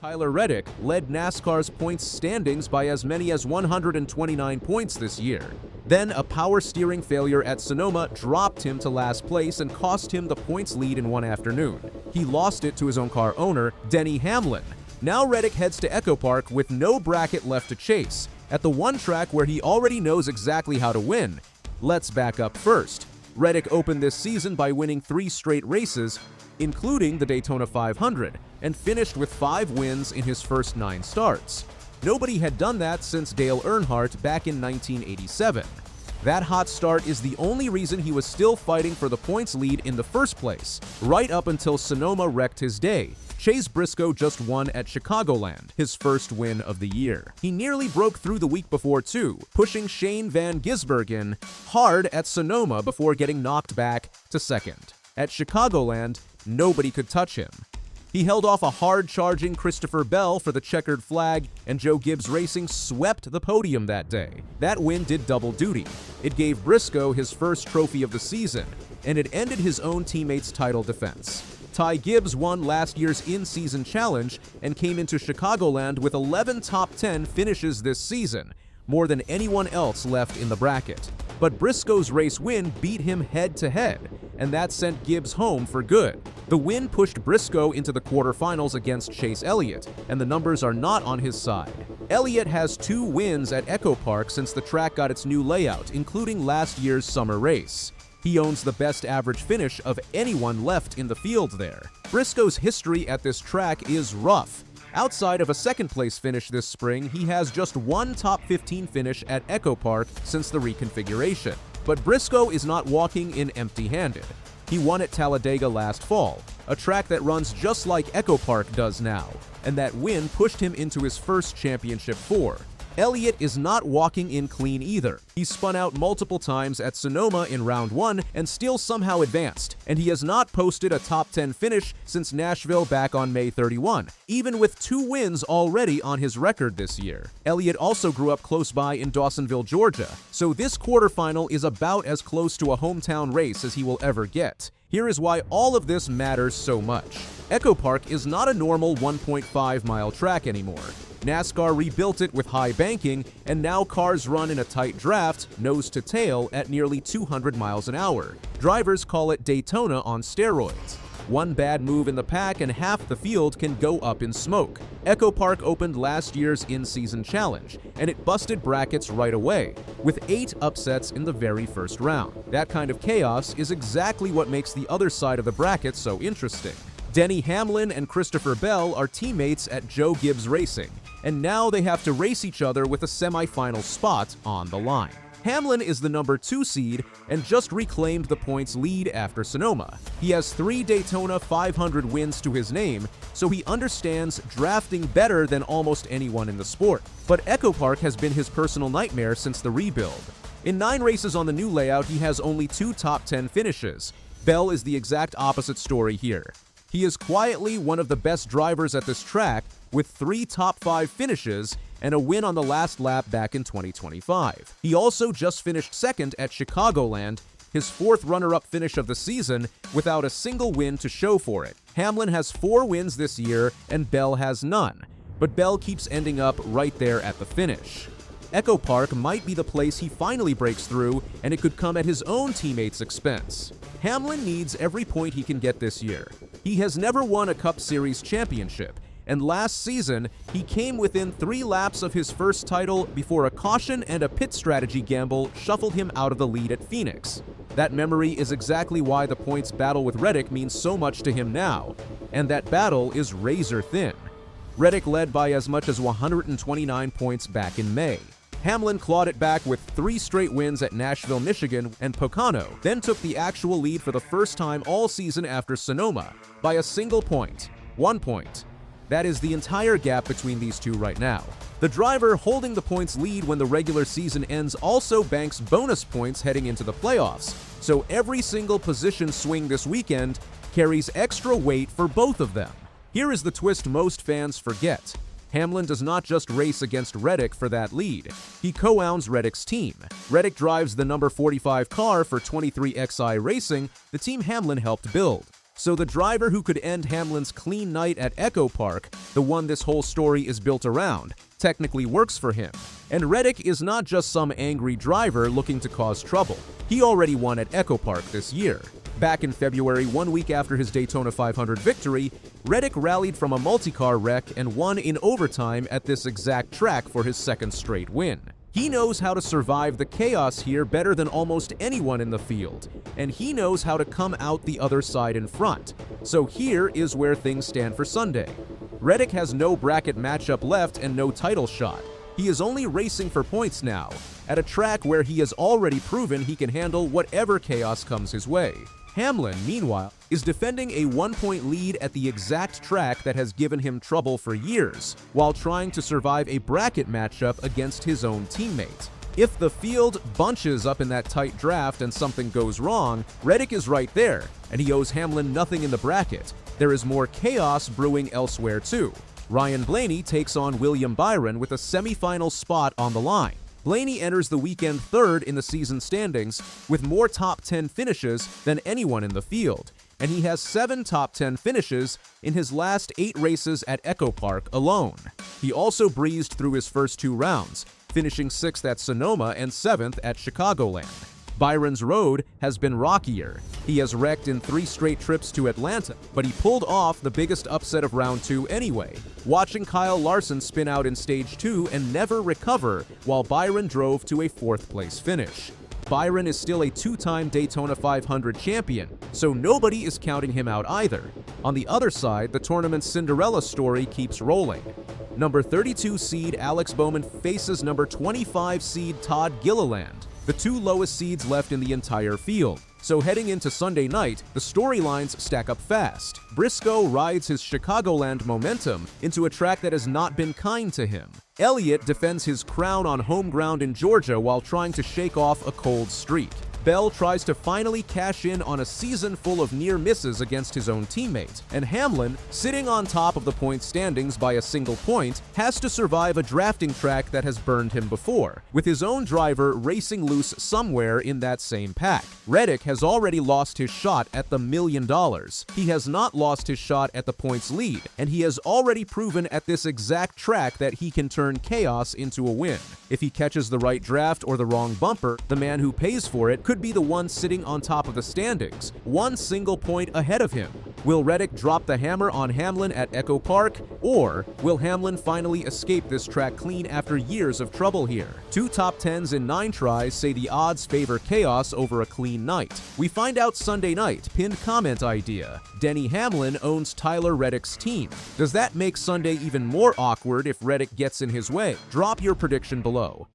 Tyler Reddick led NASCAR's points standings by as many as 129 points this year. Then, a power steering failure at Sonoma dropped him to last place and cost him the points lead in one afternoon. He lost it to his own car owner, Denny Hamlin. Now Reddick heads to EchoPark with no bracket left to chase, at the one track where he already knows exactly how to win. Let's back up first. Reddick opened this season by winning 3 straight races, including the Daytona 500, and finished with 5 wins in his first 9 starts. Nobody had done that since Dale Earnhardt back in 1987. That hot start is the only reason he was still fighting for the points lead in the first place, right up until Sonoma wrecked his day. Chase Briscoe just won at Chicagoland, his first win of the year. He nearly broke through the week before too, pushing Shane Van Gisbergen hard at Sonoma before getting knocked back to second. At Chicagoland, nobody could touch him. He held off a hard-charging Christopher Bell for the checkered flag, and Joe Gibbs Racing swept the podium that day. That win did double duty. It gave Briscoe his first trophy of the season, and it ended his own teammate's title defense. Ty Gibbs won last year's in-season challenge and came into Chicagoland with 11 top 10 finishes this season, more than anyone else left in the bracket. But Briscoe's race win beat him head-to-head, and that sent Gibbs home for good. The win pushed Briscoe into the quarterfinals against Chase Elliott, and the numbers are not on his side. Elliott has 2 wins at EchoPark since the track got its new layout, including last year's summer race. He owns the best average finish of anyone left in the field there. Briscoe's history at this track is rough. Outside of a second-place finish this spring, he has just 1 top 15 finish at EchoPark since the reconfiguration. But Briscoe is not walking in empty-handed. He won at Talladega last fall, a track that runs just like EchoPark does now, and that win pushed him into his first championship 4. Elliott is not walking in clean either. He spun out multiple times at Sonoma in round 1 and still somehow advanced, and he has not posted a top 10 finish since Nashville back on May 31, even with 2 wins already on his record this year. Elliott also grew up close by in Dawsonville, Georgia, so this quarterfinal is about as close to a hometown race as he will ever get. Here is why all of this matters so much. EchoPark is not a normal 1.5-mile track anymore. NASCAR rebuilt it with high banking, and now cars run in a tight draft, nose to tail, at nearly 200 miles an hour. Drivers call it Daytona on steroids. One bad move in the pack and half the field can go up in smoke. EchoPark opened last year's in-season challenge, and it busted brackets right away, with 8 upsets in the very first round. That kind of chaos is exactly what makes the other side of the bracket so interesting. Denny Hamlin and Christopher Bell are teammates at Joe Gibbs Racing, and now they have to race each other with a semifinal spot on the line. Hamlin is the number 2 seed and just reclaimed the points lead after Sonoma. He has 3 Daytona 500 wins to his name, so he understands drafting better than almost anyone in the sport. But EchoPark has been his personal nightmare since the rebuild. In 9 races on the new layout, he has only 2 top 10 finishes. Bell is the exact opposite story here. He is quietly one of the best drivers at this track, with 3 top 5 finishes and a win on the last lap back in 2025. He also just finished second at Chicagoland, his 4th runner-up finish of the season, without a single win to show for it. Hamlin has 4 wins this year, and Bell has none, but Bell keeps ending up right there at the finish. EchoPark might be the place he finally breaks through, and it could come at his own teammates' expense. Hamlin needs every point he can get this year. He has never won a Cup Series championship, and last season, he came within 3 laps of his first title before a caution and a pit strategy gamble shuffled him out of the lead at Phoenix. That memory is exactly why the points battle with Reddick means so much to him now, and that battle is razor thin. Reddick led by as much as 129 points back in May. Hamlin clawed it back with 3 straight wins at Nashville, Michigan, and Pocono, then took the actual lead for the first time all season after Sonoma, by a single point. 1 point. That is the entire gap between these two right now. The driver holding the points lead when the regular season ends also banks bonus points heading into the playoffs, so every single position swing this weekend carries extra weight for both of them. Here is the twist most fans forget. Hamlin does not just race against Reddick for that lead. He co-owns Reddick's team. Reddick drives the number 45 car for 23XI Racing, the team Hamlin helped build. So the driver who could end Hamlin's clean night at EchoPark, the one this whole story is built around, technically works for him. And Reddick is not just some angry driver looking to cause trouble. He already won at EchoPark this year. Back in February, 1 week after his Daytona 500 victory, Reddick rallied from a multi-car wreck and won in overtime at this exact track for his second straight win. He knows how to survive the chaos here better than almost anyone in the field, and he knows how to come out the other side in front. So here is where things stand for Sunday. Reddick has no bracket matchup left and no title shot. He is only racing for points now, at a track where he has already proven he can handle whatever chaos comes his way. Hamlin, meanwhile, is defending a 1-point lead at the exact track that has given him trouble for years, while trying to survive a bracket matchup against his own teammate. If the field bunches up in that tight draft and something goes wrong, Reddick is right there, and he owes Hamlin nothing in the bracket. There is more chaos brewing elsewhere too. Ryan Blaney takes on William Byron with a semifinal spot on the line. Blaney enters the weekend third in the season standings with more top 10 finishes than anyone in the field, and he has 7 top 10 finishes in his last 8 races at EchoPark alone. He also breezed through his first 2 rounds, finishing 6th at Sonoma and 7th at Chicagoland. Byron's road has been rockier. He has wrecked in 3 straight trips to Atlanta, but he pulled off the biggest upset of round 2 anyway, watching Kyle Larson spin out in stage 2 and never recover while Byron drove to a 4th place finish. Byron is still a 2-time Daytona 500 champion, so nobody is counting him out either. On the other side, the tournament's Cinderella story keeps rolling. Number 32 seed Alex Bowman faces number 25 seed Todd Gilliland, the 2 lowest seeds left in the entire field. So heading into Sunday night, the storylines stack up fast. Briscoe rides his Chicagoland momentum into a track that has not been kind to him. Elliott defends his crown on home ground in Georgia while trying to shake off a cold streak. Bell tries to finally cash in on a season full of near misses against his own teammate, and Hamlin, sitting on top of the point standings by a single point, has to survive a drafting track that has burned him before, with his own driver racing loose somewhere in that same pack. Reddick has already lost his shot at the $1 million. He has not lost his shot at the points lead, and he has already proven at this exact track that he can turn chaos into a win. If he catches the right draft or the wrong bumper, the man who pays for it could be the one sitting on top of the standings, 1 single point ahead of him. Will Reddick drop the hammer on Hamlin at EchoPark, or will Hamlin finally escape this track clean after years of trouble here? 2 top 10s in 9 tries say the odds favor chaos over a clean night. We find out Sunday night. Pinned comment idea. Denny Hamlin owns Tyler Reddick's team. Does that make Sunday even more awkward if Reddick gets in his way? Drop your prediction below.